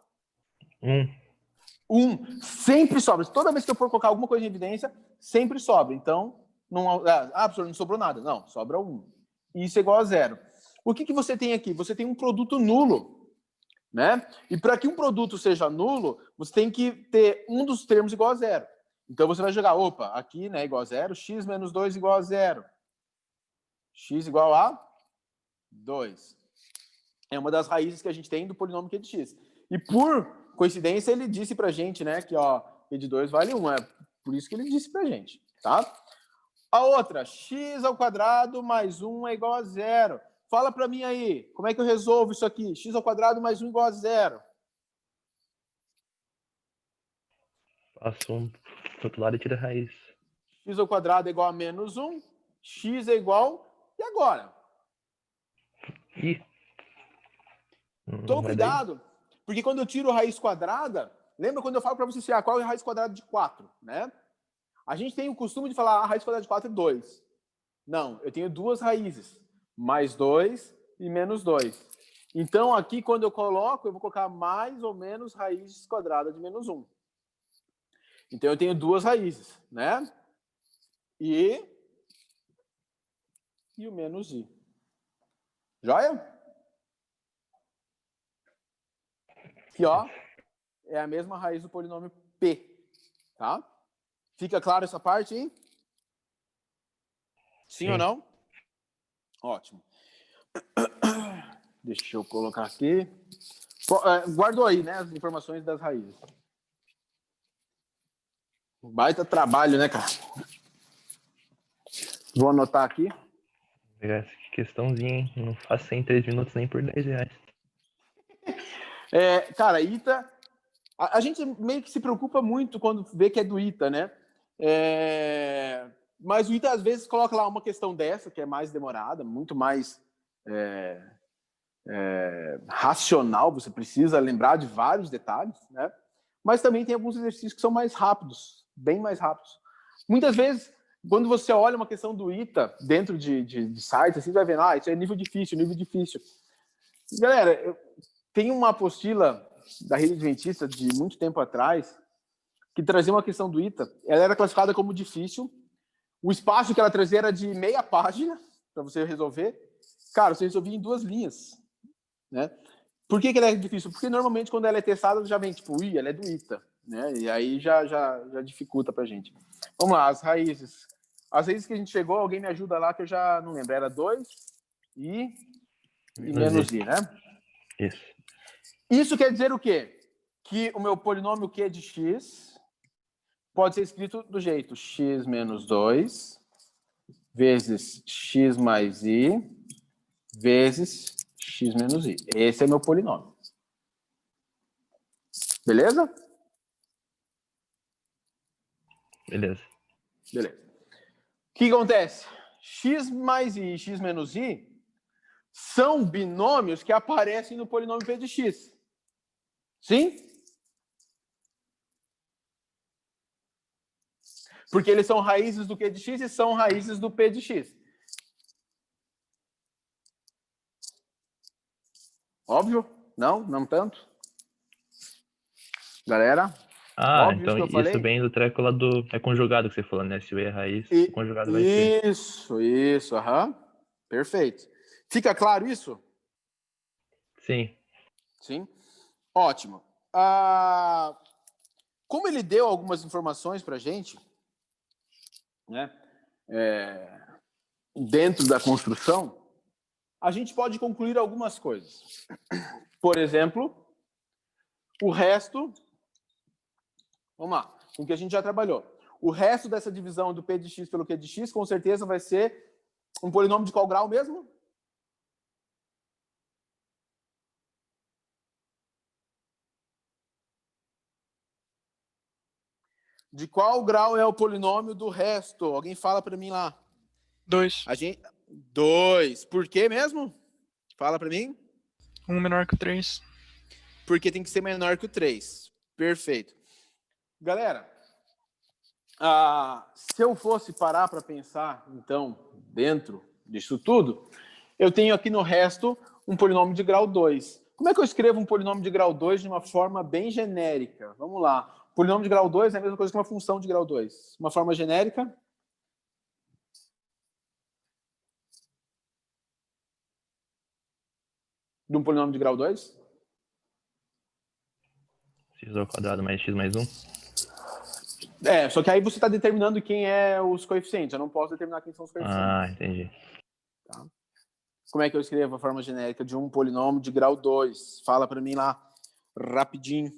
1. Sempre sobra. Toda vez que eu for colocar alguma coisa em evidência, sempre sobra. Então, não, professor, não sobrou nada. Não, sobra 1. Isso é igual a 0. O que você tem aqui? Você tem um produto nulo, né? E para que um produto seja nulo, você tem que ter um dos termos igual a 0. Então, você vai jogar, aqui, né, igual a 0, x menos 2 igual a 0. X igual a 2. É uma das raízes que a gente tem do polinômio Q de x. E por coincidência, ele disse pra gente, né, que Q de 2 vale 1. É por isso que ele disse pra gente, tá? A outra, x ao quadrado mais 1 é igual a 0. Fala pra mim aí, como é que eu resolvo isso aqui? X ao quadrado mais 1 igual a 0. Faço um pro outro lado e tiro a raiz. X ao quadrado é igual a menos 1. X é igual... E agora? Ih! Não Toma vai daí? cuidado, porque quando eu tiro a raiz quadrada... Lembra quando eu falo para você assim, qual é a raiz quadrada de 4, né? A gente tem o costume de falar a raiz quadrada de 4 é 2. Não, eu tenho duas raízes. Mais 2 e menos 2. Então, aqui, quando eu coloco, eu vou colocar mais ou menos raiz quadrada de menos 1. Então, eu tenho duas raízes, né? E o menos i. Joia? Aqui, ó, é a mesma raiz do polinômio p, tá? Fica claro essa parte, hein? Sim ou não? Ótimo. Deixa eu colocar aqui. Guardou aí, né, as informações das raízes. Baita trabalho, né, cara? Vou anotar aqui. Essa questãozinha, hein? Não faço em 3 minutos nem por 10 reais. Cara, ITA... A gente meio que se preocupa muito quando vê que é do ITA, né? Mas o ITA, às vezes, coloca lá uma questão dessa, que é mais demorada, muito mais racional, você precisa lembrar de vários detalhes, né? Mas também tem alguns exercícios que são mais rápidos, bem mais rápidos. Muitas vezes, quando você olha uma questão do ITA dentro de sites, assim, você vai vendo, isso é nível difícil, nível difícil. Galera, tem uma apostila da Rede Adventista de muito tempo atrás que trazia uma questão do ITA. Ela era classificada como difícil. O espaço que ela trazia era de meia página para você resolver. Cara, você resolvia em 2 linhas, né? Por que ela é difícil? Porque normalmente quando ela é testada, já vem tipo, ela é do ITA, né? E aí já dificulta pra gente. Vamos lá, as raízes. As raízes que a gente chegou, alguém me ajuda lá que eu já não lembro. Era 2 e menos i, né? Isso. Isso quer dizer o quê? Que o meu polinômio Q de x pode ser escrito do jeito x menos 2 vezes x mais i vezes x menos i. Esse é meu polinômio. Beleza? Beleza. Beleza. O que acontece? X mais i e x menos i são binômios que aparecem no polinômio p de x. Sim? Porque eles são raízes do q de x e são raízes do p de x. Óbvio? Não? Não tanto? Galera? Óbvio Então isso que eu falei? isso vem do treco lá do... É conjugado que você falou, né? Se o e é raiz, o conjugado vai ser. Isso, aham. Perfeito. Fica claro isso? Sim. Sim. Ótimo. Como ele deu algumas informações para a gente, né, dentro da construção, a gente pode concluir algumas coisas. Por exemplo, o resto... Vamos lá, com o que a gente já trabalhou. O resto dessa divisão do p de x pelo q de x, com certeza vai ser um polinômio de qual grau mesmo? De qual grau é o polinômio do resto? Alguém fala para mim lá. 2. 2. Por quê mesmo? Fala para mim. 1 menor que o 3. Porque tem que ser menor que o 3. Perfeito. Galera, se eu fosse parar para pensar, então, dentro disso tudo, eu tenho aqui no resto um polinômio de grau 2. Como é que eu escrevo um polinômio de grau 2 de uma forma bem genérica? Vamos lá. Polinômio de grau 2 é a mesma coisa que uma função de grau 2. Uma forma genérica? De um polinômio de grau 2? X ao quadrado mais x mais 1. Só que aí você está determinando quem é os coeficientes. Eu não posso determinar quem são os coeficientes. Entendi. Tá? Como é que eu escrevo a forma genérica de um polinômio de grau 2? Fala para mim lá, rapidinho.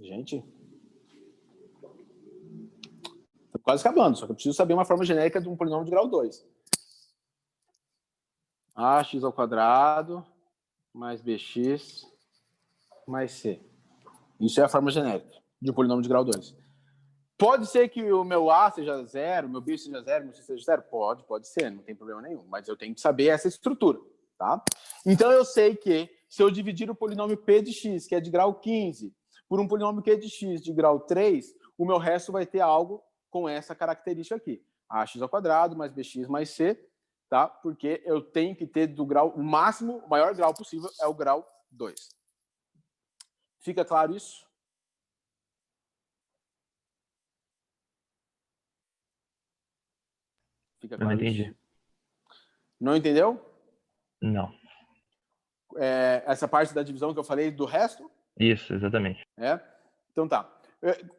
Gente, tô quase acabando, só que eu preciso saber uma forma genérica de um polinômio de grau 2. Ax ao quadrado mais bx mais c. Isso é a forma genérica de um polinômio de grau 2. Pode ser que o meu a seja 0, meu b seja 0, meu c seja 0? Pode ser, não tem problema nenhum. Mas eu tenho que saber essa estrutura, tá? Então eu sei que se eu dividir o polinômio p de x, que é de grau 15, por um polinômio q de x de grau 3, o meu resto vai ter algo com essa característica aqui. Ax ao quadrado mais bx mais c, tá? Porque eu tenho que ter do grau, o máximo, o maior grau possível é o grau 2. Fica claro isso? Fica claro? Eu não entendi. Isso? Não entendeu? Não. Essa parte da divisão que eu falei do resto? Isso, exatamente. Então tá.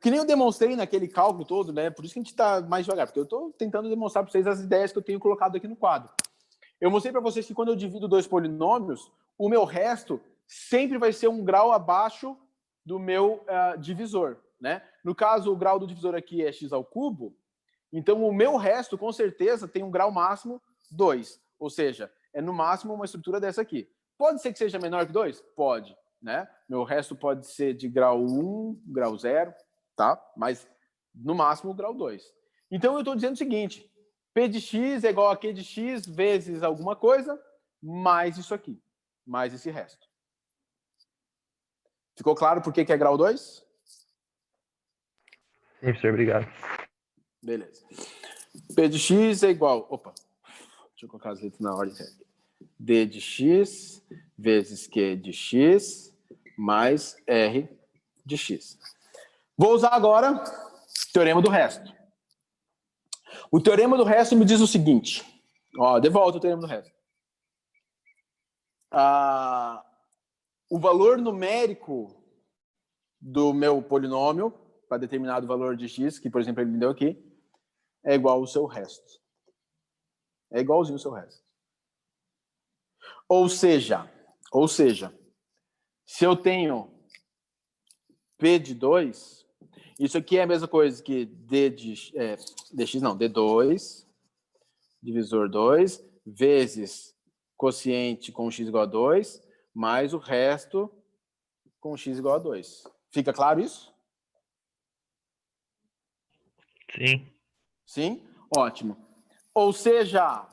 Que nem eu demonstrei naquele cálculo todo, né? Por isso que a gente está mais devagar, porque eu estou tentando demonstrar para vocês as ideias que eu tenho colocado aqui no quadro. Eu mostrei para vocês que quando eu divido dois polinômios, o meu resto sempre vai ser um grau abaixo do meu divisor, né? No caso, o grau do divisor aqui é x ao cubo, então o meu resto, com certeza, tem um grau máximo 2, ou seja, é no máximo uma estrutura dessa aqui. Pode ser que seja menor que 2? Pode, né? Meu resto pode ser de grau 1, grau 0, tá? Mas no máximo grau 2. Então eu estou dizendo o seguinte, P de x é igual a Q de x vezes alguma coisa, mais isso aqui, mais esse resto. Ficou claro por que é grau 2? Sim, professor, obrigado. Beleza. P de x é igual... Opa, deixa eu colocar as letras na ordem certa. D de x vezes Q de x mais R de x. Vou usar agora o teorema do resto. O teorema do resto me diz o seguinte. Ó, de volta o teorema do resto. O valor numérico do meu polinômio, para determinado valor de x, que, por exemplo, ele me deu aqui, é igual ao seu resto. É igualzinho ao seu resto. Ou seja, se eu tenho P de 2, isso aqui é a mesma coisa que D2, divisor 2, vezes quociente com x igual a 2, mais o resto com x igual a 2. Fica claro isso? Sim. Sim? Ótimo. Ou seja,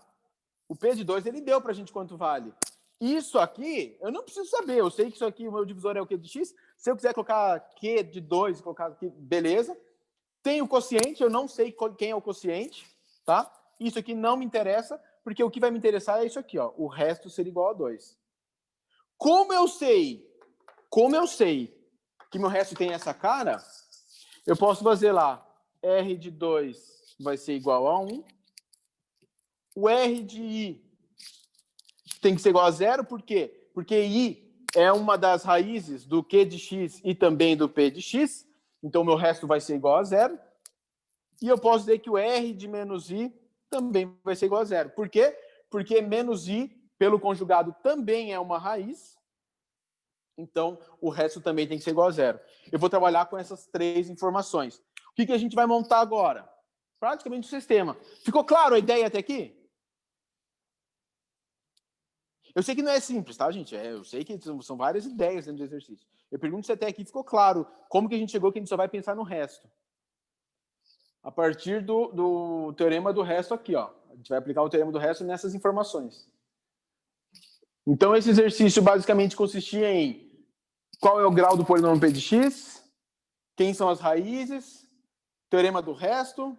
o P de 2 ele deu para a gente quanto vale. Isso aqui, eu não preciso saber. Eu sei que isso aqui, o meu divisor é o Q de x. Se eu quiser colocar Q de 2, colocar aqui, beleza. Tem o quociente, eu não sei quem é o quociente, tá? Isso aqui não me interessa, porque o que vai me interessar é isso aqui, ó. O resto ser igual a 2. Como eu sei que meu resto tem essa cara, eu posso fazer lá, R de 2 vai ser igual a 1. O R de I tem que ser igual a 0, por quê? Porque I é uma das raízes do Q de x e também do P de x, então o meu resto vai ser igual a 0. E eu posso dizer que o R de menos I também vai ser igual a 0. Por quê? Porque menos I, pelo conjugado, também é uma raiz, então o resto também tem que ser igual a 0. Eu vou trabalhar com essas três informações. O que a gente vai montar agora? Praticamente o sistema. Ficou claro a ideia até aqui? Eu sei que não é simples, tá, gente? Eu sei que são várias ideias dentro do exercício. Eu pergunto se até aqui ficou claro como que a gente chegou que a gente só vai pensar no resto. A partir do teorema do resto aqui, ó. A gente vai aplicar o teorema do resto nessas informações. Então, esse exercício basicamente consistia em qual é o grau do polinômio P de x, quem são as raízes, teorema do resto,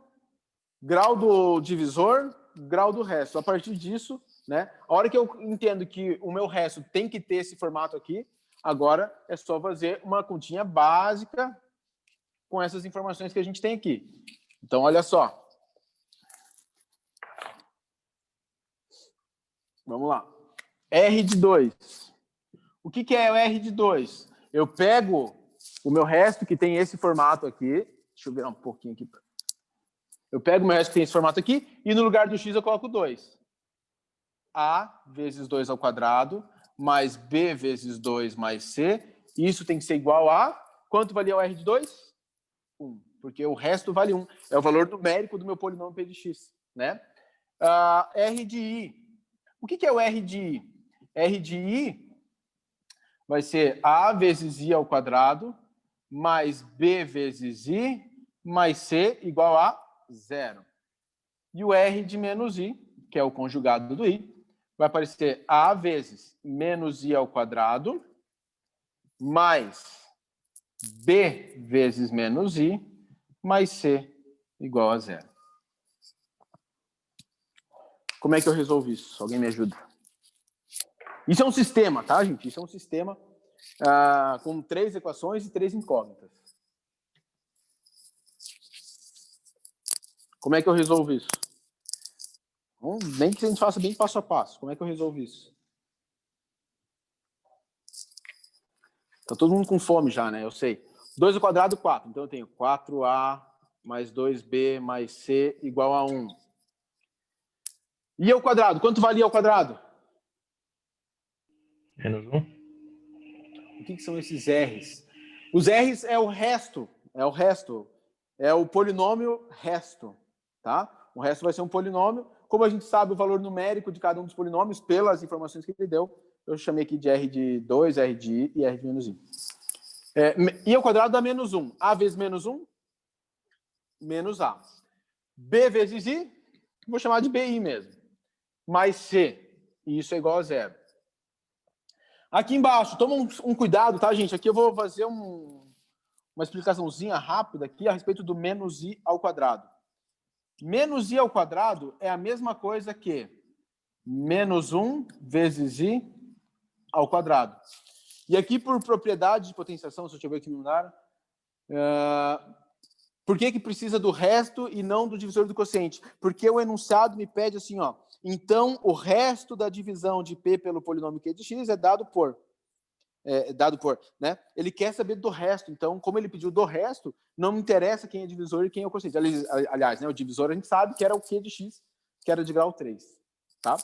grau do divisor, grau do resto. A partir disso, né, a hora que eu entendo que o meu resto tem que ter esse formato aqui, agora é só fazer uma continha básica com essas informações que a gente tem aqui. Então, olha só. Vamos lá. R de 2. O que é o R de 2? Eu pego o meu resto que tem esse formato aqui. Deixa eu virar um pouquinho aqui. Eu pego o meu resto que tem esse formato aqui e no lugar do x eu coloco 2. A vezes 2 ao quadrado mais B vezes 2 mais C. Isso tem que ser igual a Quanto valia o R de 2? 1. Porque o resto vale 1. É o valor numérico do meu polinômio P de x. Né? R de I. O que é o R de I? R de I vai ser A vezes I ao quadrado mais B vezes I mais C igual a 0. E o R de menos I, que é o conjugado do I, vai aparecer A vezes menos I ao quadrado mais B vezes menos I mais C igual a 0. Como é que eu resolvo isso? Alguém me ajuda? Isso é um sistema, tá, gente? Isso é um sistema com 3 equações e 3 incógnitas. Como é que eu resolvo isso? Nem que a gente faça bem passo a passo. Como é que eu resolvo isso? Tá todo mundo com fome já, né? Eu sei. 2 ao quadrado, 4. Então eu tenho 4A mais 2B mais C igual a 1. E ao quadrado? Quanto valia ao quadrado? Menos 1. O que são esses R's? Os R's é o resto. É o resto. É o polinômio resto. Tá? O resto vai ser um polinômio. Como a gente sabe o valor numérico de cada um dos polinômios, pelas informações que ele deu, eu chamei aqui de R de 2, R de I e R de menos I. I ao quadrado dá menos 1. A vezes menos 1, menos A. B vezes I, vou chamar de BI mesmo. Mais C. E isso é igual a 0. Aqui embaixo, toma um cuidado, tá, gente? Aqui eu vou fazer uma explicaçãozinha rápida aqui a respeito do menos I ao quadrado. Menos I ao quadrado é a mesma coisa que menos 1 vezes I ao quadrado. E aqui, por propriedade de potenciação, se eu ver aqui me mandaram, por que precisa do resto e não do divisor do quociente? Porque o enunciado me pede assim, ó, então o resto da divisão de P pelo polinômio Q de x é dado por, né? Ele quer saber do resto, então, como ele pediu do resto, não me interessa quem é divisor e quem é o quociente. Aliás, né, o divisor a gente sabe que era o Q de x, que era de grau 3. Tá?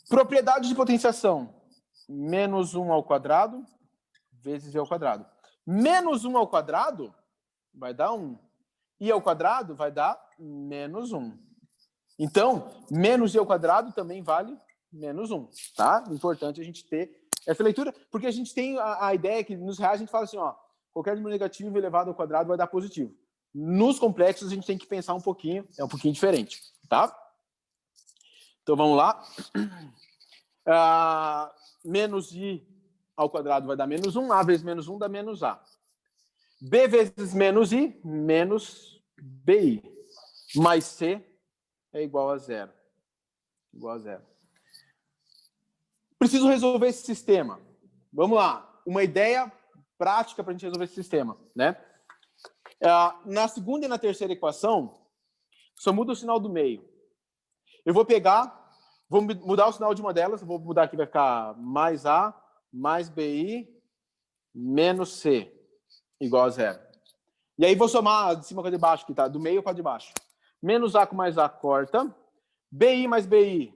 Propriedade de potenciação. Menos 1 ao quadrado vezes I ao quadrado. Menos 1 ao quadrado vai dar 1. I ao quadrado vai dar menos 1. Então, menos I ao quadrado também vale menos 1. Tá? Importante a gente ter essa leitura, porque a gente tem a ideia que nos reais a gente fala assim, ó, qualquer número negativo elevado ao quadrado vai dar positivo. Nos complexos a gente tem que pensar um pouquinho, é um pouquinho diferente, tá? Então vamos lá. Menos I ao quadrado vai dar menos 1, A vezes menos 1 dá menos A. B vezes menos I, menos BI. Mais C é igual a 0. Igual a 0. Preciso resolver esse sistema. Vamos lá. Uma ideia prática para a gente resolver esse sistema, né? Na segunda e na terceira equação, só muda o sinal do meio. Eu vou pegar, vou mudar o sinal de uma delas, vou mudar aqui, vai ficar mais A, mais BI, menos C, igual a 0. E aí vou somar de cima com a de baixo, que tá do meio com a de baixo. Menos A com mais A corta. BI mais BI,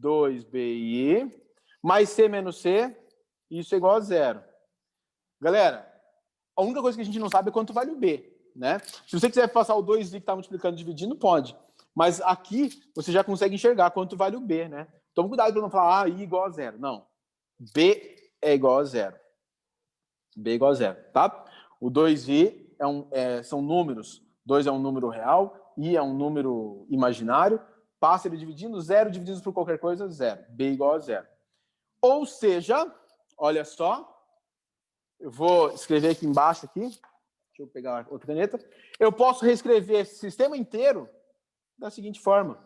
2BI. Mais C menos C, isso é igual a 0. Galera, a única coisa que a gente não sabe é quanto vale o B, né? Se você quiser passar o 2i que está multiplicando e dividindo, pode. Mas aqui você já consegue enxergar quanto vale o B, né? Toma cuidado para não falar I igual a 0. Não. B é igual a 0. B é igual a 0, tá? O 2i são números. 2 é um número real, I é um número imaginário. Passa ele dividindo, 0 dividido por qualquer coisa, 0. B igual a 0. Ou seja, olha só, eu vou escrever aqui embaixo, deixa eu pegar outra caneta, eu posso reescrever esse sistema inteiro da seguinte forma.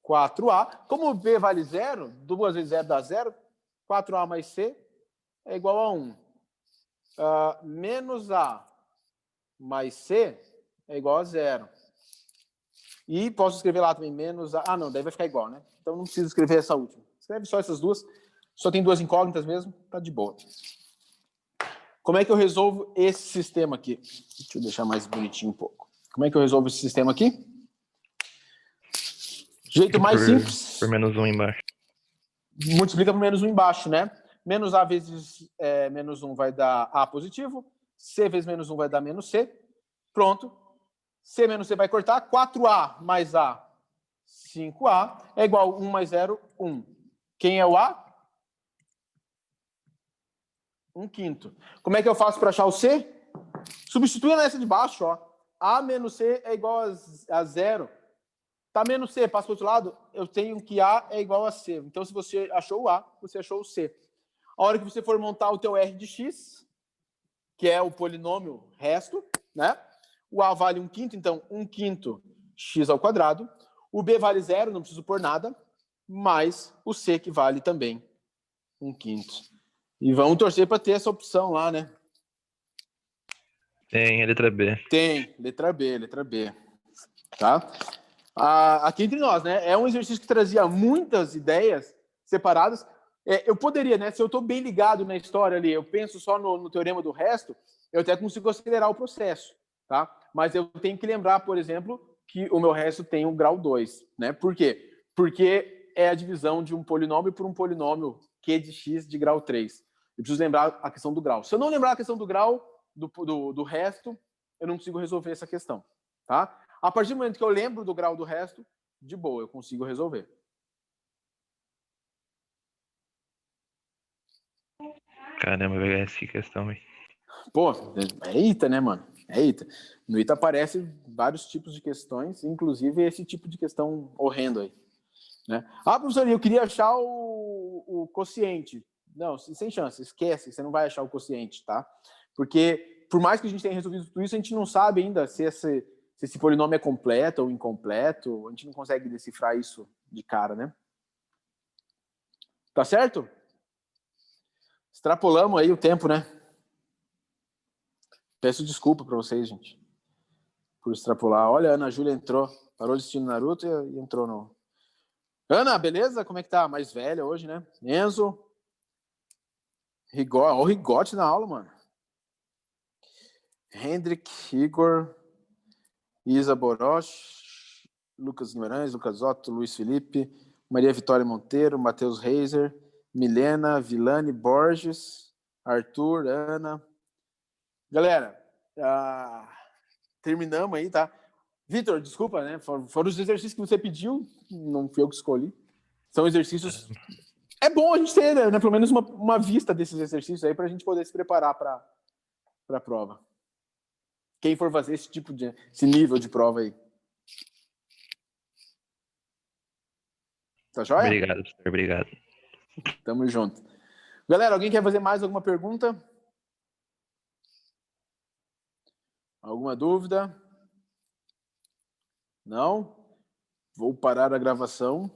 4A, como B vale 0, 2 vezes 0 dá 0, 4A mais C é igual a 1. Menos A mais C é igual a 0. E posso escrever lá também menos A. Não, daí vai ficar igual, né? Então não preciso escrever essa última. Escreve só essas duas. Só tem 2 incógnitas mesmo, tá de boa. Como é que eu resolvo esse sistema aqui? Deixa eu deixar mais bonitinho um pouco. Como é que eu resolvo esse sistema aqui? Jeito mais simples. Por menos 1 embaixo. Multiplica por menos 1 embaixo, né? Menos A vezes menos 1 vai dar A positivo. C vezes menos 1 vai dar menos C. Pronto. C menos C vai cortar. 4A mais A, 5A, é igual a 1 mais 0, 1. Quem é o A? 1/5. Como é que eu faço para achar o C? Substituindo essa de baixo, ó. A menos C é igual a 0. Tá menos C, passa para o outro lado, eu tenho que A é igual a C. Então, se você achou o A, você achou o C. A hora que você for montar o teu R de x, que é o polinômio resto, né? O A vale 1/5, então 1/5 x ao quadrado. O B vale 0, não preciso pôr nada, mais o C que vale também 1/5. E vamos torcer para ter essa opção lá, né? Tem a letra B. Tem, letra B. Tá? Aqui entre nós, né? É um exercício que trazia muitas ideias separadas. Eu poderia, né? Se eu estou bem ligado na história ali, eu penso só no teorema do resto, eu até consigo acelerar o processo, tá? Mas eu tenho que lembrar, por exemplo, que o meu resto tem um grau 2, né? Por quê? Porque é a divisão de um polinômio por um polinômio Q de x de grau 3. Eu preciso lembrar a questão do grau. Se eu não lembrar a questão do grau do resto, eu não consigo resolver essa questão, tá? A partir do momento que eu lembro do grau do resto, de boa, eu consigo resolver. Caramba, essa questão aí. Pô, é ITA, né, mano? É ITA. No ITA aparece vários tipos de questões, inclusive esse tipo de questão horrendo aí. Né? Ah, professor, eu queria achar o quociente. Não, sem chance, esquece, você não vai achar o quociente, tá? Porque, por mais que a gente tenha resolvido tudo isso, a gente não sabe ainda se esse polinômio é completo ou incompleto, a gente não consegue decifrar isso de cara, né? Tá certo? Extrapolamos aí o tempo, né? Peço desculpa para vocês, gente, por extrapolar. Olha, a Ana Júlia entrou, parou de assistir Naruto e entrou no... Ana, beleza? Como é que tá? Mais velha hoje, né? Enzo. Rigor, ó, o Rigote na aula, mano. Hendrik, Igor, Isa Boroch, Lucas Guimarães, Lucas Otto, Luiz Felipe, Maria Vitória Monteiro, Matheus Reiser, Milena, Vilane Borges, Arthur, Ana. Galera, terminamos aí, tá? Vitor, desculpa, né? Foram os exercícios que você pediu, não fui eu que escolhi. São exercícios... É bom a gente ter, né, pelo menos uma vista desses exercícios aí para a gente poder se preparar para a prova. Quem for fazer esse nível de prova aí. Tá joia? Obrigado, professor. Obrigado. Tamo junto. Galera, alguém quer fazer mais alguma pergunta? Alguma dúvida? Não? Vou parar a gravação.